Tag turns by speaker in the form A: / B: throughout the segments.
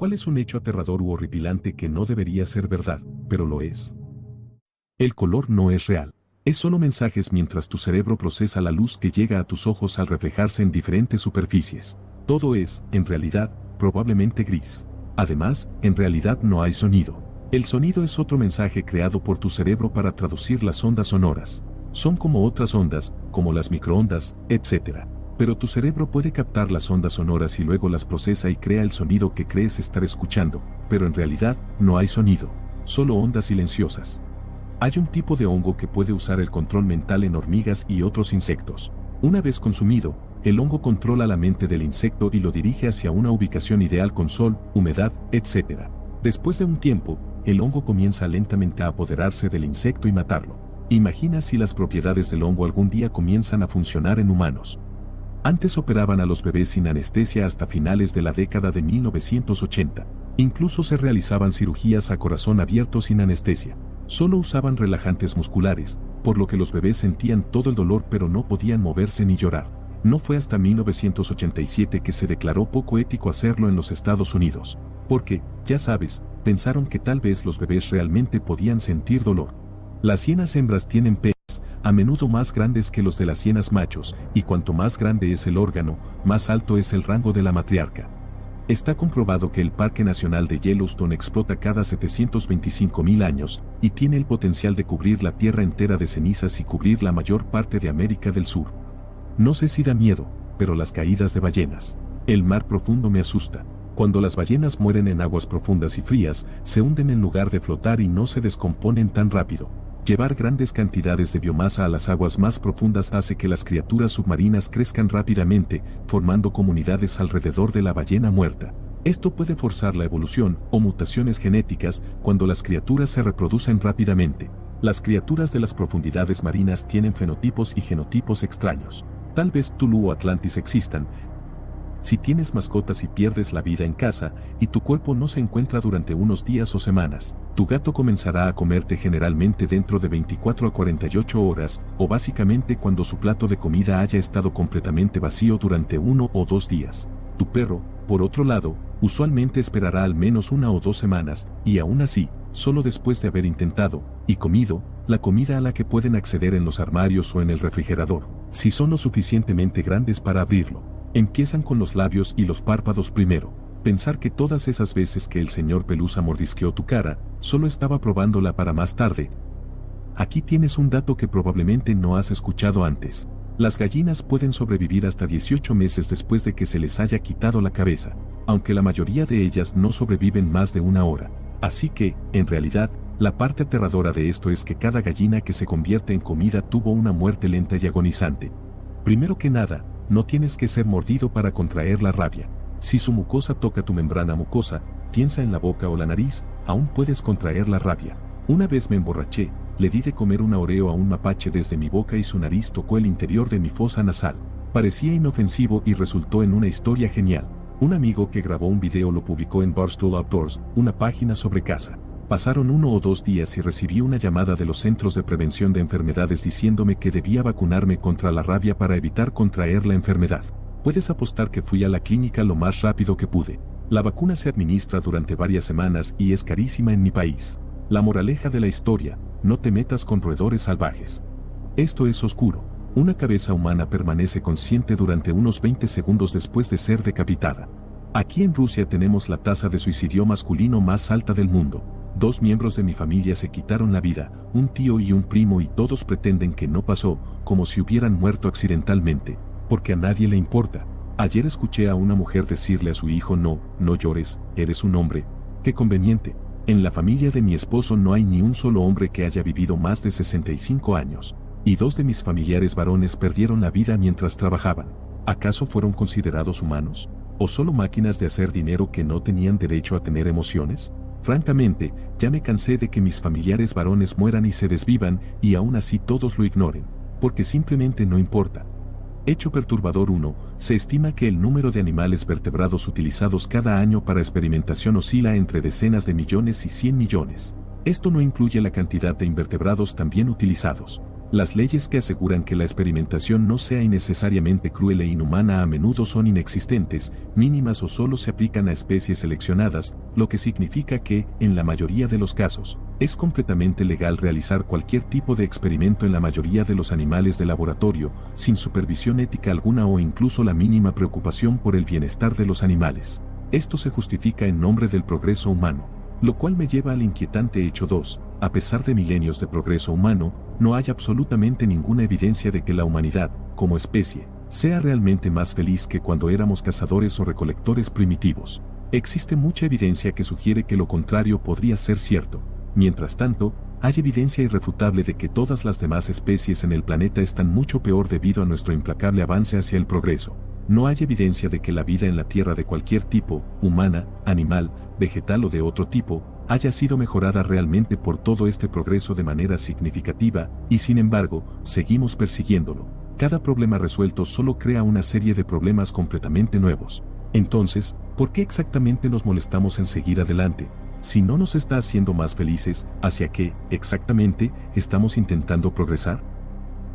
A: ¿Cuál es un hecho aterrador u horripilante que no debería ser verdad, pero lo es? El color no es real. Es solo mensajes mientras tu cerebro procesa la luz que llega a tus ojos al reflejarse en diferentes superficies. Todo es, en realidad, probablemente gris. Además, en realidad no hay sonido. El sonido es otro mensaje creado por tu cerebro para traducir las ondas sonoras. Son como otras ondas, como las microondas, etc. Pero tu cerebro puede captar las ondas sonoras y luego las procesa y crea el sonido que crees estar escuchando, pero en realidad no hay sonido, solo ondas silenciosas. Hay un tipo de hongo que puede usar el control mental en hormigas y otros insectos. Una vez consumido, el hongo controla la mente del insecto y lo dirige hacia una ubicación ideal con sol, humedad, etc. Después de un tiempo, el hongo comienza lentamente a apoderarse del insecto y matarlo. Imagina si las propiedades del hongo algún día comienzan a funcionar en humanos. Antes operaban a los bebés sin anestesia hasta finales de la década de 1980. Incluso se realizaban cirugías a corazón abierto sin anestesia. Solo usaban relajantes musculares, por lo que los bebés sentían todo el dolor pero no podían moverse ni llorar. No fue hasta 1987 que se declaró poco ético hacerlo en los Estados Unidos, porque, ya sabes, pensaron que tal vez los bebés realmente podían sentir dolor. Las hienas hembras tienen penes, a menudo más grandes que los de las hienas machos, y cuanto más grande es el órgano, más alto es el rango de la matriarca. Está comprobado que el Parque Nacional de Yellowstone explota cada 725.000 años, y tiene el potencial de cubrir la Tierra entera de cenizas y cubrir la mayor parte de América del Sur. No sé si da miedo, pero las caídas de ballenas. El mar profundo me asusta. Cuando las ballenas mueren en aguas profundas y frías, se hunden en lugar de flotar y no se descomponen tan rápido. Llevar grandes cantidades de biomasa a las aguas más profundas hace que las criaturas submarinas crezcan rápidamente, formando comunidades alrededor de la ballena muerta. Esto puede forzar la evolución o mutaciones genéticas cuando las criaturas se reproducen rápidamente. Las criaturas de las profundidades marinas tienen fenotipos y genotipos extraños. Tal vez Tulu o Atlantis existan. Si tienes mascotas y pierdes la vida en casa, y tu cuerpo no se encuentra durante unos días o semanas, tu gato comenzará a comerte generalmente dentro de 24 a 48 horas, o básicamente cuando su plato de comida haya estado completamente vacío durante 1 o 2 días. Tu perro, por otro lado, usualmente esperará al menos 1 o 2 semanas, y aún así, solo después de haber intentado, y comido, la comida a la que pueden acceder en los armarios o en el refrigerador, si son lo suficientemente grandes para abrirlo. Empiezan con los labios y los párpados primero. Pensar que todas esas veces que el señor Pelusa mordisqueó tu cara, solo estaba probándola para más tarde. Aquí tienes un dato que probablemente no has escuchado antes. Las gallinas pueden sobrevivir hasta 18 meses después de que se les haya quitado la cabeza, aunque la mayoría de ellas no sobreviven más de 1 hora. Así que, en realidad, la parte aterradora de esto es que cada gallina que se convierte en comida tuvo una muerte lenta y agonizante. Primero que nada, no tienes que ser mordido para contraer la rabia. Si su mucosa toca tu membrana mucosa, piensa en la boca o la nariz, aún puedes contraer la rabia. Una vez me emborraché, le di de comer una oreo a un mapache desde mi boca y su nariz tocó el interior de mi fosa nasal. Parecía inofensivo y resultó en una historia genial. Un amigo que grabó un video lo publicó en Barstool Outdoors, una página sobre caza. Pasaron 1 o 2 días y recibí una llamada de los Centros de Prevención de Enfermedades diciéndome que debía vacunarme contra la rabia para evitar contraer la enfermedad. Puedes apostar que fui a la clínica lo más rápido que pude. La vacuna se administra durante varias semanas y es carísima en mi país. La moraleja de la historia: no te metas con roedores salvajes. Esto es oscuro. Una cabeza humana permanece consciente durante unos 20 segundos después de ser decapitada. Aquí en Rusia tenemos la tasa de suicidio masculino más alta del mundo. 2 miembros de mi familia se quitaron la vida, un tío y un primo, y todos pretenden que no pasó, como si hubieran muerto accidentalmente, porque a nadie le importa. Ayer escuché a una mujer decirle a su hijo: no llores, eres un hombre. Qué conveniente. En la familia de mi esposo no hay ni un solo hombre que haya vivido más de 65 años, y 2 de mis familiares varones perdieron la vida mientras trabajaban. ¿Acaso fueron considerados humanos? ¿O solo máquinas de hacer dinero que no tenían derecho a tener emociones? Francamente, ya me cansé de que mis familiares varones mueran y se desvivan, y aún así todos lo ignoren, porque simplemente no importa. Hecho perturbador 1, se estima que el número de animales vertebrados utilizados cada año para experimentación oscila entre decenas de millones y 100 millones. Esto no incluye la cantidad de invertebrados también utilizados. Las leyes que aseguran que la experimentación no sea innecesariamente cruel e inhumana a menudo son inexistentes, mínimas o solo se aplican a especies seleccionadas, lo que significa que, en la mayoría de los casos, es completamente legal realizar cualquier tipo de experimento en la mayoría de los animales de laboratorio, sin supervisión ética alguna o incluso la mínima preocupación por el bienestar de los animales. Esto se justifica en nombre del progreso humano. Lo cual me lleva al inquietante hecho 2. A pesar de milenios de progreso humano, no hay absolutamente ninguna evidencia de que la humanidad, como especie, sea realmente más feliz que cuando éramos cazadores o recolectores primitivos. Existe mucha evidencia que sugiere que lo contrario podría ser cierto. Mientras tanto, hay evidencia irrefutable de que todas las demás especies en el planeta están mucho peor debido a nuestro implacable avance hacia el progreso. No hay evidencia de que la vida en la Tierra de cualquier tipo, humana, animal, vegetal o de otro tipo, haya sido mejorada realmente por todo este progreso de manera significativa, y sin embargo, seguimos persiguiéndolo. Cada problema resuelto solo crea una serie de problemas completamente nuevos. Entonces, ¿por qué exactamente nos molestamos en seguir adelante? Si no nos está haciendo más felices, ¿hacia qué, exactamente, estamos intentando progresar?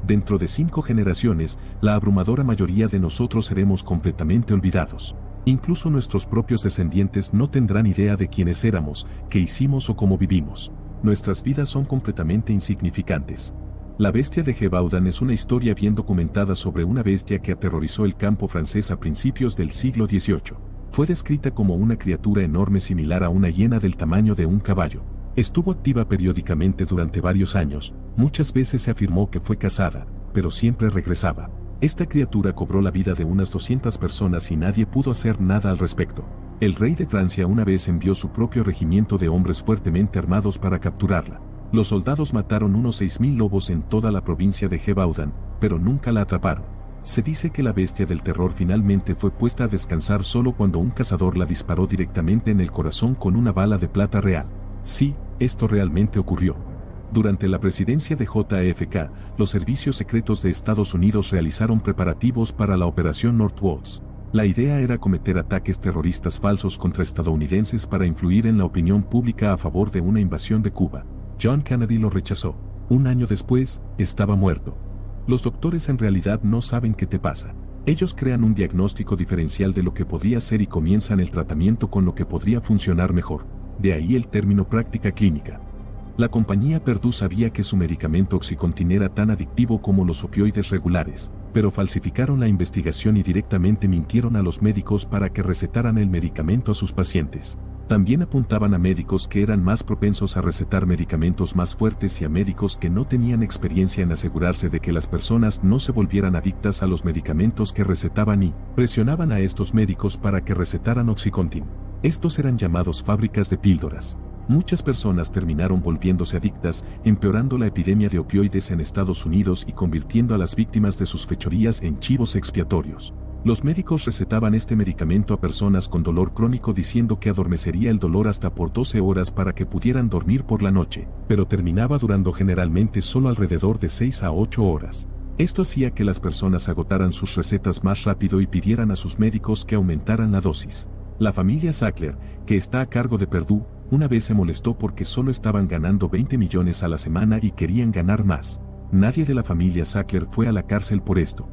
A: Dentro de 5 generaciones, la abrumadora mayoría de nosotros seremos completamente olvidados. Incluso nuestros propios descendientes no tendrán idea de quiénes éramos, qué hicimos o cómo vivimos. Nuestras vidas son completamente insignificantes. La bestia de Gévaudan es una historia bien documentada sobre una bestia que aterrorizó el campo francés a principios del siglo XVIII. Fue descrita como una criatura enorme similar a una hiena del tamaño de un caballo. Estuvo activa periódicamente durante varios años, muchas veces se afirmó que fue cazada, pero siempre regresaba. Esta criatura cobró la vida de unas 200 personas y nadie pudo hacer nada al respecto. El rey de Francia una vez envió su propio regimiento de hombres fuertemente armados para capturarla. Los soldados mataron unos 6.000 lobos en toda la provincia de Gévaudan, pero nunca la atraparon. Se dice que la bestia del terror finalmente fue puesta a descansar solo cuando un cazador la disparó directamente en el corazón con una bala de plata real. Sí, esto realmente ocurrió. Durante la presidencia de JFK, los servicios secretos de Estados Unidos realizaron preparativos para la Operación Northwoods. La idea era cometer ataques terroristas falsos contra estadounidenses para influir en la opinión pública a favor de una invasión de Cuba. John Kennedy lo rechazó. Un año después, estaba muerto. Los doctores en realidad no saben qué te pasa. Ellos crean un diagnóstico diferencial de lo que podría ser y comienzan el tratamiento con lo que podría funcionar mejor. De ahí el término práctica clínica. La compañía Purdue sabía que su medicamento Oxycontin era tan adictivo como los opioides regulares, pero falsificaron la investigación y directamente mintieron a los médicos para que recetaran el medicamento a sus pacientes. También apuntaban a médicos que eran más propensos a recetar medicamentos más fuertes y a médicos que no tenían experiencia en asegurarse de que las personas no se volvieran adictas a los medicamentos que recetaban y presionaban a estos médicos para que recetaran Oxycontin. Estos eran llamados fábricas de píldoras. Muchas personas terminaron volviéndose adictas, empeorando la epidemia de opioides en Estados Unidos y convirtiendo a las víctimas de sus fechorías en chivos expiatorios. Los médicos recetaban este medicamento a personas con dolor crónico diciendo que adormecería el dolor hasta por 12 horas para que pudieran dormir por la noche, pero terminaba durando generalmente solo alrededor de 6 a 8 horas. Esto hacía que las personas agotaran sus recetas más rápido y pidieran a sus médicos que aumentaran la dosis. La familia Sackler, que está a cargo de Purdue, una vez se molestó porque solo estaban ganando 20 millones a la semana y querían ganar más. Nadie de la familia Sackler fue a la cárcel por esto.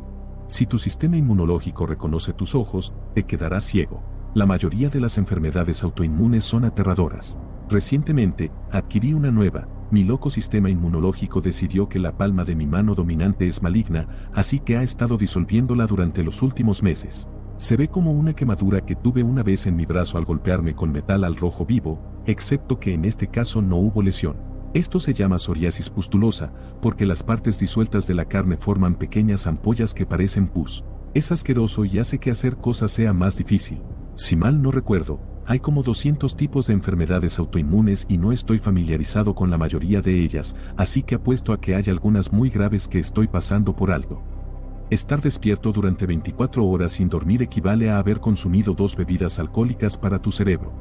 A: Si tu sistema inmunológico reconoce tus ojos, te quedarás ciego. La mayoría de las enfermedades autoinmunes son aterradoras. Recientemente, adquirí una nueva. Mi loco sistema inmunológico decidió que la palma de mi mano dominante es maligna, así que ha estado disolviéndola durante los últimos meses. Se ve como una quemadura que tuve una vez en mi brazo al golpearme con metal al rojo vivo, excepto que en este caso no hubo lesión. Esto se llama psoriasis pustulosa, porque las partes disueltas de la carne forman pequeñas ampollas que parecen pus. Es asqueroso y hace que hacer cosas sea más difícil. Si mal no recuerdo, hay como 200 tipos de enfermedades autoinmunes y no estoy familiarizado con la mayoría de ellas, así que apuesto a que hay algunas muy graves que estoy pasando por alto. Estar despierto durante 24 horas sin dormir equivale a haber consumido 2 bebidas alcohólicas para tu cerebro.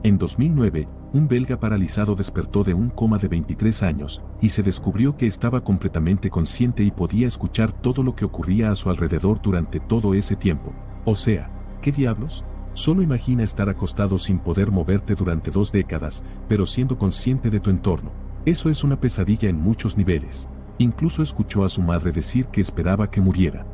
A: En 2009, un belga paralizado despertó de un coma de 23 años y se descubrió que estaba completamente consciente y podía escuchar todo lo que ocurría a su alrededor durante todo ese tiempo. O sea, ¿qué diablos? Solo imagina estar acostado sin poder moverte durante 2 décadas, pero siendo consciente de tu entorno. Eso es una pesadilla en muchos niveles. Incluso escuchó a su madre decir que esperaba que muriera.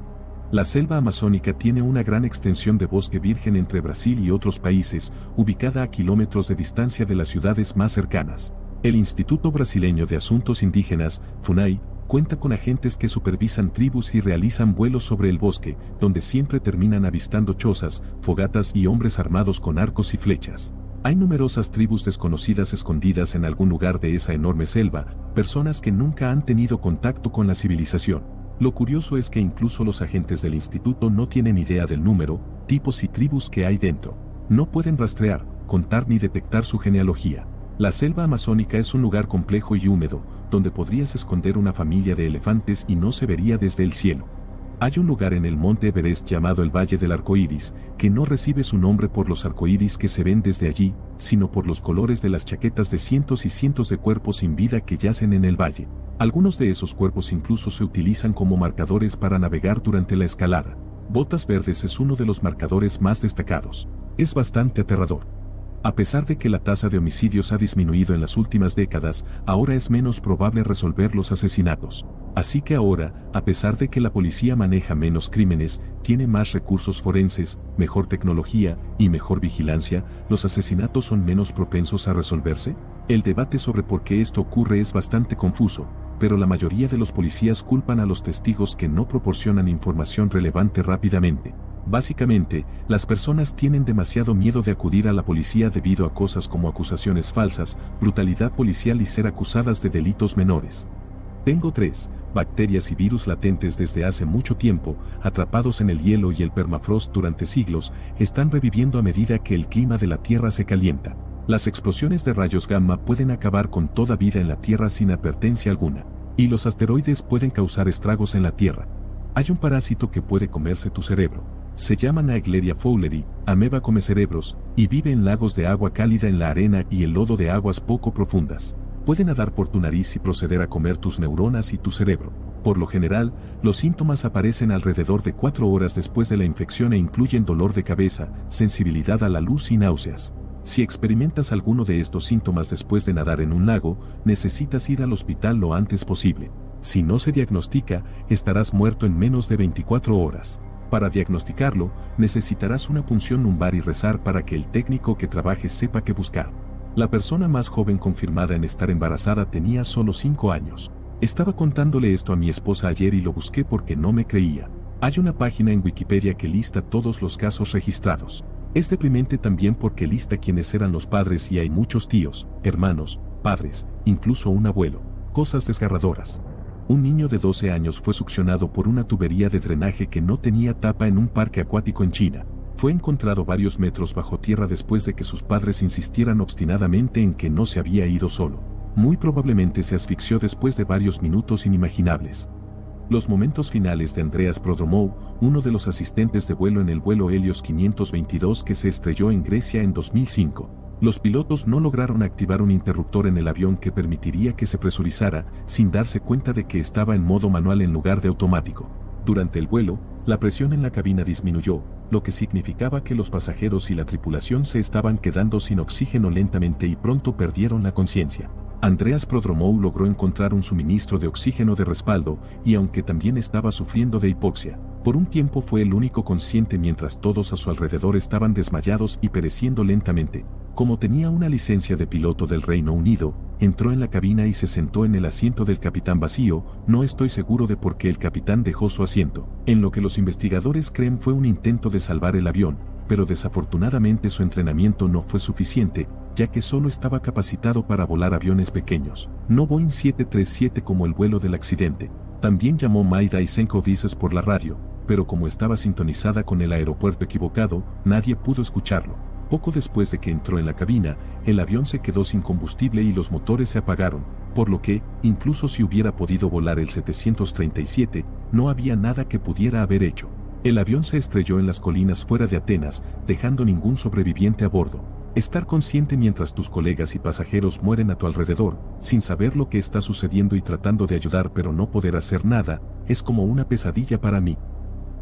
A: La selva amazónica tiene una gran extensión de bosque virgen entre Brasil y otros países, ubicada a kilómetros de distancia de las ciudades más cercanas. El Instituto Brasileño de Asuntos Indígenas, FUNAI, cuenta con agentes que supervisan tribus y realizan vuelos sobre el bosque, donde siempre terminan avistando chozas, fogatas y hombres armados con arcos y flechas. Hay numerosas tribus desconocidas escondidas en algún lugar de esa enorme selva, personas que nunca han tenido contacto con la civilización. Lo curioso es que incluso los agentes del instituto no tienen idea del número, tipos y tribus que hay dentro. No pueden rastrear, contar ni detectar su genealogía. La selva amazónica es un lugar complejo y húmedo, donde podrías esconder una familia de elefantes y no se vería desde el cielo. Hay un lugar en el monte Everest llamado el Valle del Arcoíris, que no recibe su nombre por los arcoíris que se ven desde allí, sino por los colores de las chaquetas de cientos y cientos de cuerpos sin vida que yacen en el valle. Algunos de esos cuerpos incluso se utilizan como marcadores para navegar durante la escalada. Botas Verdes es uno de los marcadores más destacados. Es bastante aterrador. A pesar de que la tasa de homicidios ha disminuido en las últimas décadas, ahora es menos probable resolver los asesinatos. Así que ahora, a pesar de que la policía maneja menos crímenes, tiene más recursos forenses, mejor tecnología y mejor vigilancia, ¿los asesinatos son menos propensos a resolverse? El debate sobre por qué esto ocurre es bastante confuso, pero la mayoría de los policías culpan a los testigos que no proporcionan información relevante rápidamente. Básicamente, las personas tienen demasiado miedo de acudir a la policía debido a cosas como acusaciones falsas, brutalidad policial y ser acusadas de delitos menores. Tengo 3 bacterias y virus latentes desde hace mucho tiempo, atrapados en el hielo y el permafrost durante siglos, están reviviendo a medida que el clima de la Tierra se calienta. Las explosiones de rayos gamma pueden acabar con toda vida en la Tierra sin advertencia alguna. Y los asteroides pueden causar estragos en la Tierra. Hay un parásito que puede comerse tu cerebro. Se llama Naegleria fowleri, ameba come cerebros, y vive en lagos de agua cálida en la arena y el lodo de aguas poco profundas. Puede nadar por tu nariz y proceder a comer tus neuronas y tu cerebro. Por lo general, los síntomas aparecen alrededor de 4 horas después de la infección e incluyen dolor de cabeza, sensibilidad a la luz y náuseas. Si experimentas alguno de estos síntomas después de nadar en un lago, necesitas ir al hospital lo antes posible. Si no se diagnostica, estarás muerto en menos de 24 horas. Para diagnosticarlo, necesitarás una punción lumbar y rezar para que el técnico que trabaje sepa qué buscar. La persona más joven confirmada en estar embarazada tenía solo 5 años. Estaba contándole esto a mi esposa ayer y lo busqué porque no me creía. Hay una página en Wikipedia que lista todos los casos registrados. Es deprimente también porque lista quiénes eran los padres y hay muchos tíos, hermanos, padres, incluso un abuelo. Cosas desgarradoras. Un niño de 12 años fue succionado por una tubería de drenaje que no tenía tapa en un parque acuático en China. Fue encontrado varios metros bajo tierra después de que sus padres insistieran obstinadamente en que no se había ido solo. Muy probablemente se asfixió después de varios minutos inimaginables. Los momentos finales de Andreas Prodromou, uno de los asistentes de vuelo en el vuelo Helios 522 que se estrelló en Grecia en 2005. Los pilotos no lograron activar un interruptor en el avión que permitiría que se presurizara, sin darse cuenta de que estaba en modo manual en lugar de automático. Durante el vuelo, la presión en la cabina disminuyó, lo que significaba que los pasajeros y la tripulación se estaban quedando sin oxígeno lentamente y pronto perdieron la conciencia. Andreas Prodromou logró encontrar un suministro de oxígeno de respaldo y aunque también estaba sufriendo de hipoxia, por un tiempo fue el único consciente mientras todos a su alrededor estaban desmayados y pereciendo lentamente. Como tenía una licencia de piloto del Reino Unido, entró en la cabina y se sentó en el asiento del capitán vacío. No estoy seguro de por qué el capitán dejó su asiento. En lo que los investigadores creen fue un intento de salvar el avión, pero desafortunadamente su entrenamiento no fue suficiente, ya que solo estaba capacitado para volar aviones pequeños, no Boeing 737 como el vuelo del accidente. También llamó Mayday Cinco veces por la radio, pero como estaba sintonizada con el aeropuerto equivocado, nadie pudo escucharlo. Poco después de que entró en la cabina, el avión se quedó sin combustible y los motores se apagaron, por lo que, incluso si hubiera podido volar el 737, no había nada que pudiera haber hecho. El avión se estrelló en las colinas fuera de Atenas, dejando ningún sobreviviente a bordo. Estar consciente mientras tus colegas y pasajeros mueren a tu alrededor, sin saber lo que está sucediendo y tratando de ayudar pero no poder hacer nada, es como una pesadilla para mí.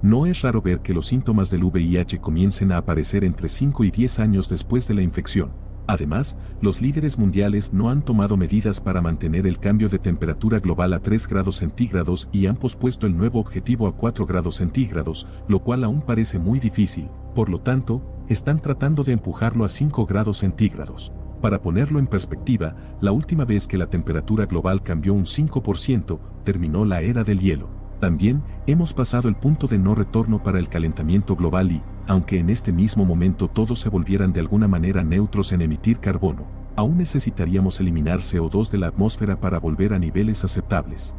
A: No es raro ver que los síntomas del VIH comiencen a aparecer entre 5 y 10 años después de la infección. Además, los líderes mundiales no han tomado medidas para mantener el cambio de temperatura global a 3 grados centígrados y han pospuesto el nuevo objetivo a 4 grados centígrados, lo cual aún parece muy difícil. Por lo tanto, están tratando de empujarlo a 5 grados centígrados. Para ponerlo en perspectiva, la última vez que la temperatura global cambió un 5%, terminó la era del hielo. También, hemos pasado el punto de no retorno para el calentamiento global y, aunque en este mismo momento todos se volvieran de alguna manera neutros en emitir carbono, aún necesitaríamos eliminar CO2 de la atmósfera para volver a niveles aceptables.